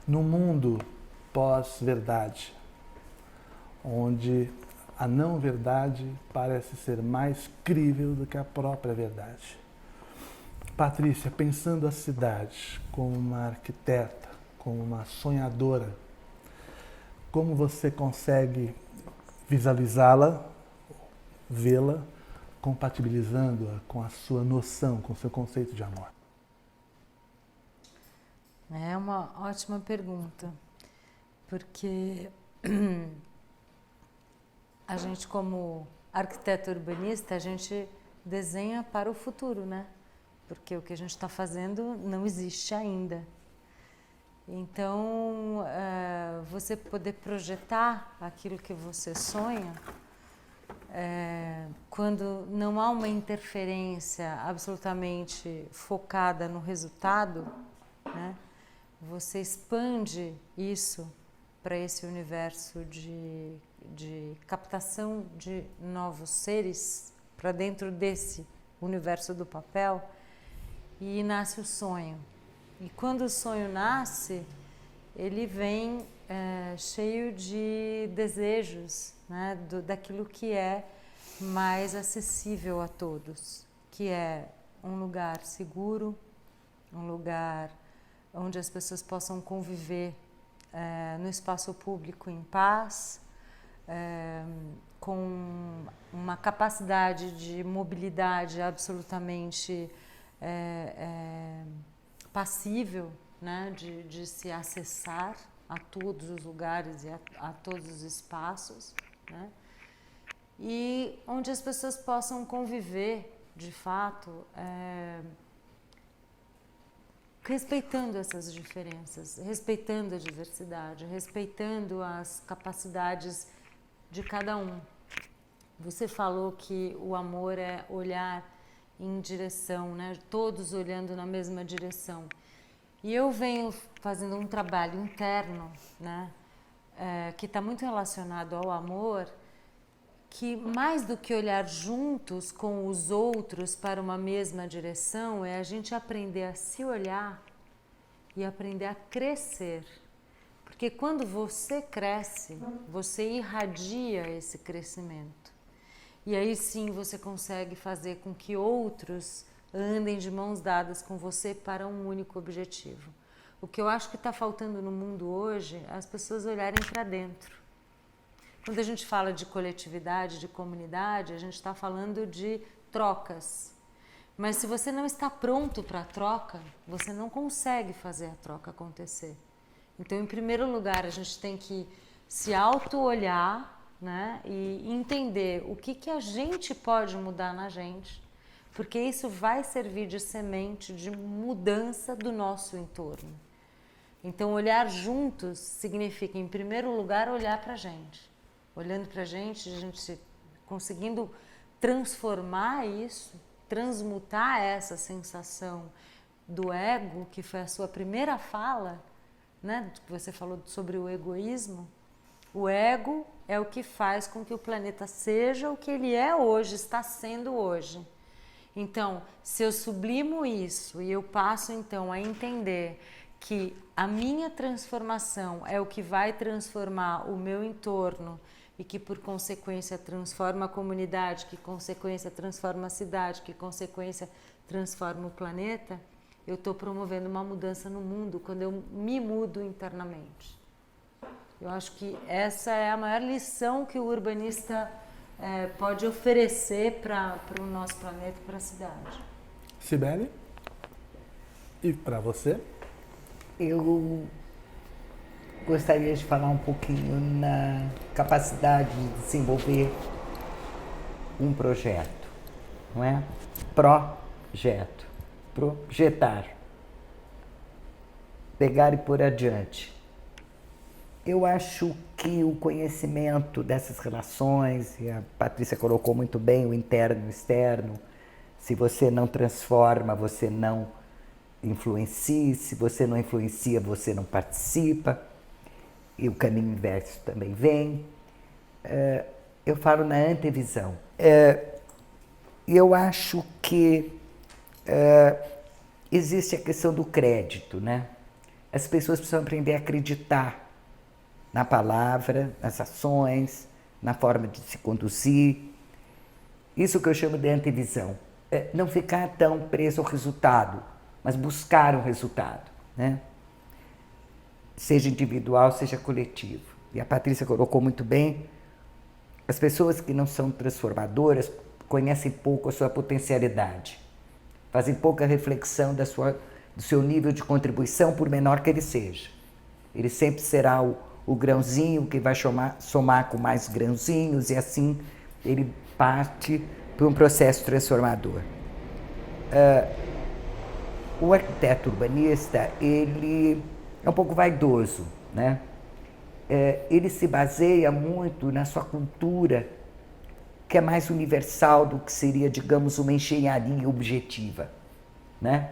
No mundo pós-verdade, onde a não-verdade parece ser mais crível do que a própria verdade. Patrícia, pensando a cidade como uma arquiteta, como uma sonhadora, como você consegue visualizá-la, vê-la, compatibilizando-a com a sua noção, com o seu conceito de amor? É uma ótima pergunta, porque a gente, como arquiteto urbanista, a gente desenha para o futuro, né? Porque o que a gente está fazendo não existe ainda. Então, você poder projetar aquilo que você sonha, quando não há uma interferência absolutamente focada no resultado, né? Você expande isso para esse universo de captação de novos seres para dentro desse universo do papel, e nasce o sonho. E quando o sonho nasce, ele vem cheio de desejos, né, daquilo que é mais acessível a todos, que é um lugar seguro, um lugar onde as pessoas possam conviver no espaço público em paz, com uma capacidade de mobilidade absolutamente passível, né, de se acessar a todos os lugares e a todos os espaços, né, e onde as pessoas possam conviver, de fato, respeitando essas diferenças, respeitando a diversidade, respeitando as capacidades de cada um. Você falou que o amor é olhar em direção, né? Todos olhando na mesma direção. E eu venho fazendo um trabalho interno, né? Que está muito relacionado ao amor, que mais do que olhar juntos com os outros para uma mesma direção, é a gente aprender a se olhar e aprender a crescer. Porque quando você cresce, você irradia esse crescimento. E aí sim você consegue fazer com que outros andem de mãos dadas com você para um único objetivo. O que eu acho que está faltando no mundo hoje é as pessoas olharem para dentro. Quando a gente fala de coletividade, de comunidade, a gente está falando de trocas. Mas se você não está pronto para a troca, você não consegue fazer a troca acontecer. Então, em primeiro lugar, a gente tem que se auto-olhar, né, e entender o que a gente pode mudar na gente, porque isso vai servir de semente de mudança do nosso entorno. Então, olhar juntos significa, em primeiro lugar, olhar para a gente. Olhando para a gente conseguindo transformar isso, transmutar essa sensação do ego, que foi a sua primeira fala, né? Você falou sobre o egoísmo. O ego é o que faz com que o planeta seja o que ele é hoje, está sendo hoje. Então, se eu sublimo isso e eu passo então a entender que a minha transformação é o que vai transformar o meu entorno e que por consequência transforma a comunidade, que consequência transforma a cidade, que consequência transforma o planeta, eu estou promovendo uma mudança no mundo quando eu me mudo internamente. Eu acho que essa é a maior lição que o urbanista pode oferecer para o nosso planeta e para a cidade. Cibele? E para você? Eu gostaria de falar um pouquinho na capacidade de desenvolver um projeto, não é? Projeto. Projetar. Pegar e pôr adiante. Eu acho que o conhecimento dessas relações, e a Patrícia colocou muito bem o interno e o externo, se você não transforma, você não influencia, se você não influencia, você não participa, e o caminho inverso também vem. Eu falo na antevisão. Eu acho que existe a questão do crédito, né? As pessoas precisam aprender a acreditar na palavra, nas ações, na forma de se conduzir. Isso que eu chamo de antevisão. Não ficar tão preso ao resultado, mas buscar um resultado, né? Seja individual, seja coletivo. E a Patrícia colocou muito bem, as pessoas que não são transformadoras conhecem pouco a sua potencialidade, fazem pouca reflexão do seu nível de contribuição, por menor que ele seja. Ele sempre será o grãozinho que vai somar com mais grãozinhos e assim ele parte para um processo transformador. O arquiteto urbanista, ele é um pouco vaidoso, né? Ele se baseia muito na sua cultura, que é mais universal do que seria, digamos, uma engenharia objetiva, né?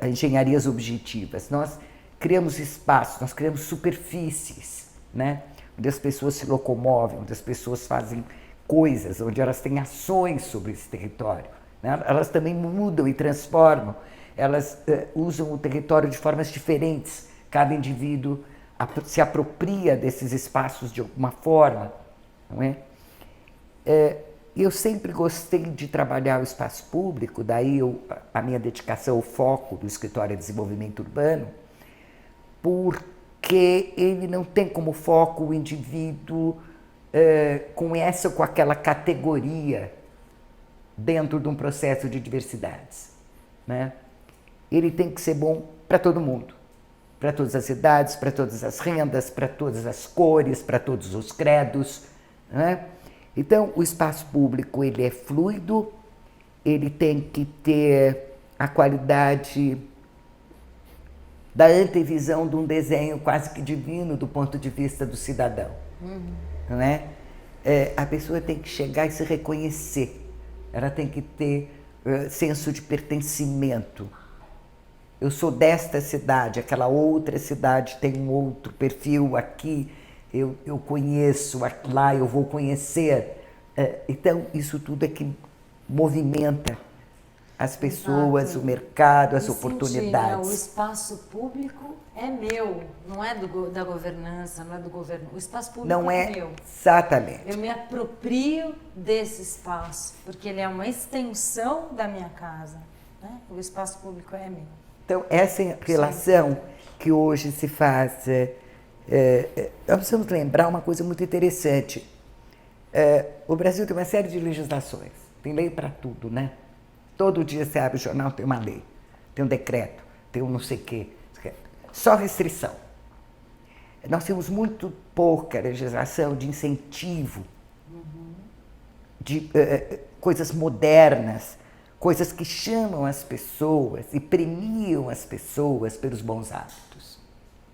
Engenharias objetivas. Nós criamos espaços, nós criamos superfícies, né? Onde as pessoas se locomovem, onde as pessoas fazem coisas, onde elas têm ações sobre esse território, né? Elas também mudam e transformam, elas usam o território de formas diferentes, cada indivíduo se apropria desses espaços de alguma forma, não é? Eu sempre gostei de trabalhar o espaço público, daí a minha dedicação ao foco do Escritório de Desenvolvimento Urbano, porque ele não tem como foco o indivíduo com essa ou com aquela categoria dentro de um processo de diversidades, né? Ele tem que ser bom para todo mundo, para todas as idades, para todas as rendas, para todas as cores, para todos os credos, né? Então, o espaço público, ele é fluido, ele tem que ter a qualidade da antevisão de um desenho quase que divino do ponto de vista do cidadão, não é? A pessoa tem que chegar e se reconhecer, ela tem que ter senso de pertencimento. Eu sou desta cidade, aquela outra cidade tem um outro perfil, aqui eu conheço, lá eu vou conhecer. Então, isso tudo é que movimenta as pessoas, o mercado, as oportunidades. Sentir, né? O espaço público é meu, não é da governança, não é do governo. O espaço público não é meu. Exatamente. Eu me aproprio desse espaço, porque ele é uma extensão da minha casa, né? O espaço público é meu. Então, essa relação que hoje se faz, nós precisamos lembrar uma coisa muito interessante. O Brasil tem uma série de legislações, tem lei para tudo, né? Todo dia você abre o jornal, tem uma lei, tem um decreto, tem um não sei o quê. Só restrição. Nós temos muito pouca legislação de incentivo, de coisas modernas, coisas que chamam as pessoas e premiam as pessoas pelos bons hábitos,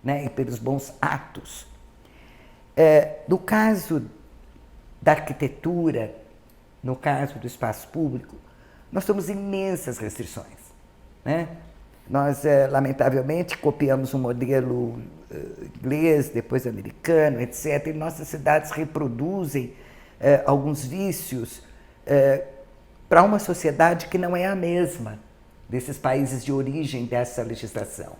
né? E pelos bons atos. No caso da arquitetura, no caso do espaço público, nós temos imensas restrições, né? Nós, lamentavelmente, copiamos um modelo inglês, depois americano, etc. E nossas cidades reproduzem alguns vícios para uma sociedade que não é a mesma desses países de origem dessa legislação.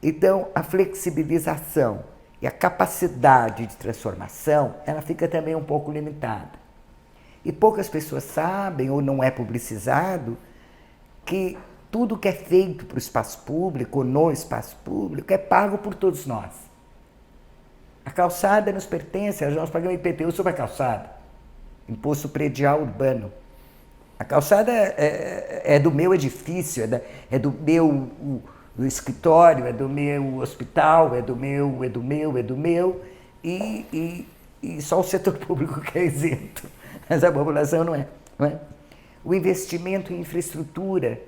Então, a flexibilização e a capacidade de transformação, ela fica também um pouco limitada. E poucas pessoas sabem, ou não é publicizado, que tudo que é feito para o espaço público, ou no espaço público, é pago por todos nós. A calçada nos pertence, nós pagamos IPTU sobre a calçada, Imposto Predial Urbano. A calçada é do meu edifício, é do meu escritório, é do meu hospital, é do meu, e só o setor público que é isento, mas a população não é. O investimento em infraestrutura,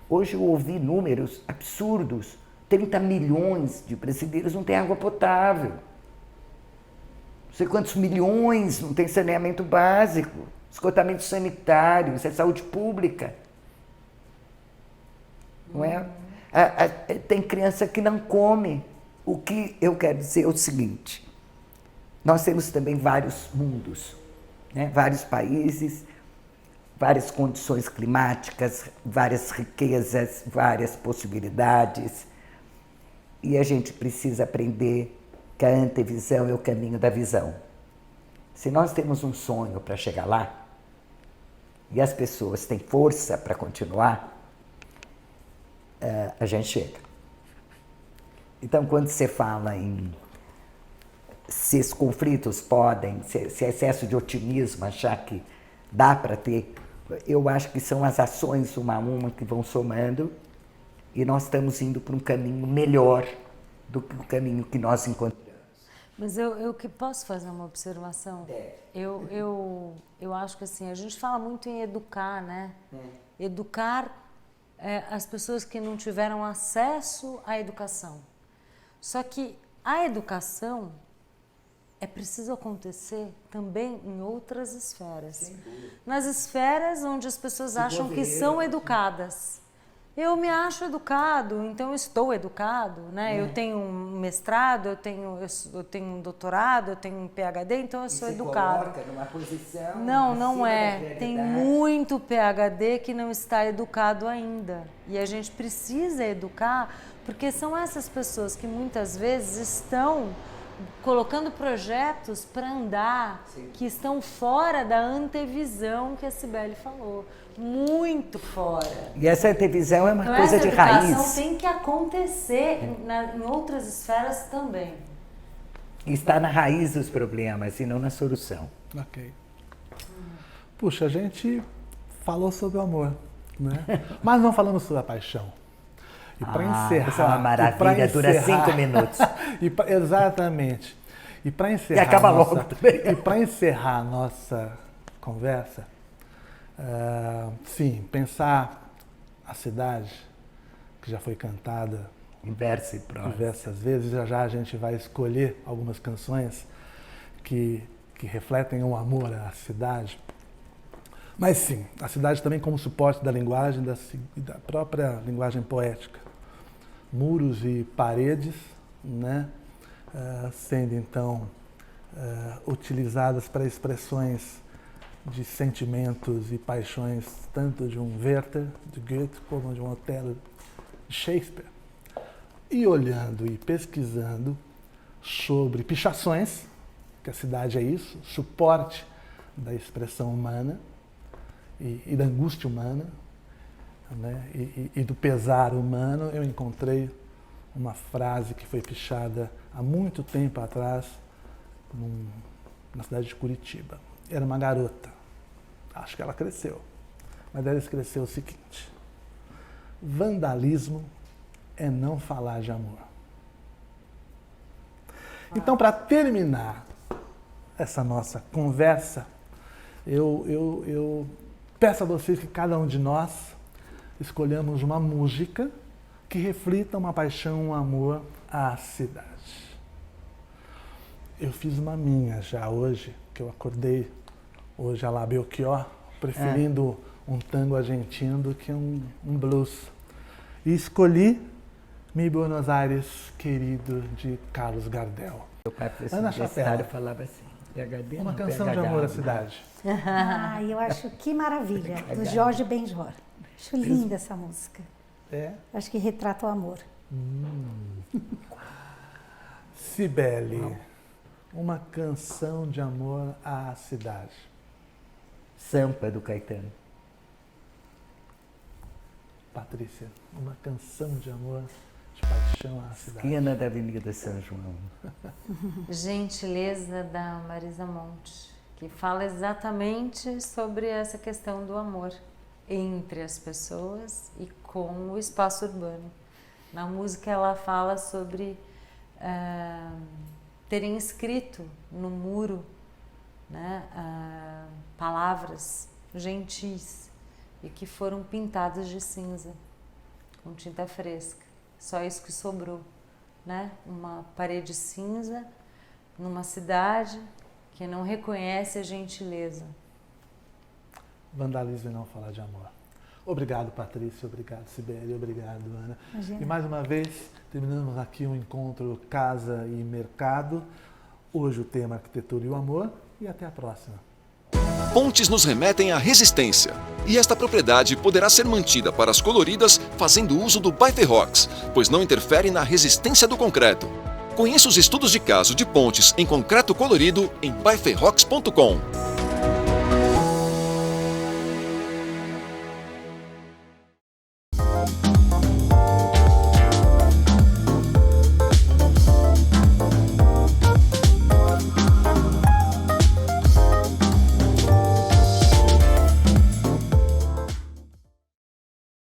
hoje eu ouvi números absurdos, 30 milhões de brasileiros não têm água potável. sei quantos milhões não tem saneamento básico, esgotamento sanitário, isso é saúde pública. Não é? Tem criança que não come. O que eu quero dizer é o seguinte, nós temos também vários mundos, né? Vários países, várias condições climáticas, várias riquezas, várias possibilidades, e a gente precisa aprender que a antevisão é o caminho da visão. Se nós temos um sonho para chegar lá, e as pessoas têm força para continuar, a gente chega. Então, quando você fala em se esses conflitos podem, se é excesso de otimismo, achar que dá para ter, eu acho que são as ações uma a uma que vão somando e nós estamos indo para um caminho melhor do que o caminho que nós encontramos. Mas eu que posso fazer uma observação? Eu acho que assim, a gente fala muito em educar, né? Educar as pessoas que não tiveram acesso à educação. Só que a educação é preciso acontecer também em outras esferas. Nas esferas onde as pessoas acham que são educadas. Eu me acho educado, então eu estou educado, né? Eu tenho um mestrado, eu tenho um doutorado, eu tenho um PhD, então eu sou educado. Coloca numa posição Não é. Tem muito PhD que não está educado ainda. E a gente precisa educar, porque são essas pessoas que muitas vezes estão colocando projetos para andar, que estão fora da antevisão que a Cibele falou. Muito fora. E essa antevisão é uma Então, coisa de raiz. Essa educação tem que acontecer em outras esferas também. Está na raiz dos problemas e não na solução. Ok. Puxa, a gente falou sobre o amor, né? Mas não falamos sobre a paixão. E para encerrar... Isso é uma maravilha, dura 5 minutos. Exatamente. E para encerrar... E acaba logo também. E para encerrar a nossa conversa, sim, pensar a cidade, que já foi cantada diversas vezes, já a gente vai escolher algumas canções que refletem o amor à cidade. Mas sim, a cidade também como suporte da linguagem, da própria linguagem poética. Muros e paredes, né? Sendo então utilizadas para expressões de sentimentos e paixões, tanto de um Werther, de Goethe, como de um Otelo, de Shakespeare. E olhando e pesquisando sobre pichações, que a cidade é isso, suporte da expressão humana e da angústia humana, né? E do pesar humano, eu encontrei uma frase que foi pichada há muito tempo atrás na cidade de Curitiba. Era uma garota, acho que ela cresceu, mas ela escreveu o seguinte: vandalismo é não falar de amor. Então, para terminar essa nossa conversa, eu peço a vocês que cada um de nós escolhamos uma música que reflita uma paixão, um amor à cidade. Eu fiz uma minha já hoje, que eu acordei hoje a la Belchior, preferindo um tango argentino do que um blues. E escolhi Mi Buenos Aires Querido, de Carlos Gardel. Meu pai Ana Chapela falava assim, PhD, uma não, canção de PHH, amor à cidade. Eu acho que maravilha, do Jorge Benjor. Acho linda essa música. Acho que retrata o amor. Cibele, uma canção de amor à cidade. Sampa, do Caetano. Patrícia, uma canção de amor, de paixão à cidade. Esquina da Avenida São João. Gentileza, da Marisa Monte, que fala exatamente sobre essa questão do amor entre as pessoas e com o espaço urbano. Na música ela fala sobre terem escrito no muro, né, palavras gentis e que foram pintadas de cinza, com tinta fresca. Só isso que sobrou, né? Uma parede cinza numa cidade que não reconhece a gentileza. Vandalismo e não falar de amor. Obrigado, Patrícia. Obrigado, Cibele. Obrigado, Ana. Imagina. E mais uma vez, terminamos aqui um encontro Casa e Mercado. Hoje o tema Arquitetura e o Amor. E até a próxima. Pontes nos remetem à resistência. E esta propriedade poderá ser mantida para as coloridas fazendo uso do Biferrox, pois não interfere na resistência do concreto. Conheça os estudos de caso de pontes em concreto colorido em biferrox.com.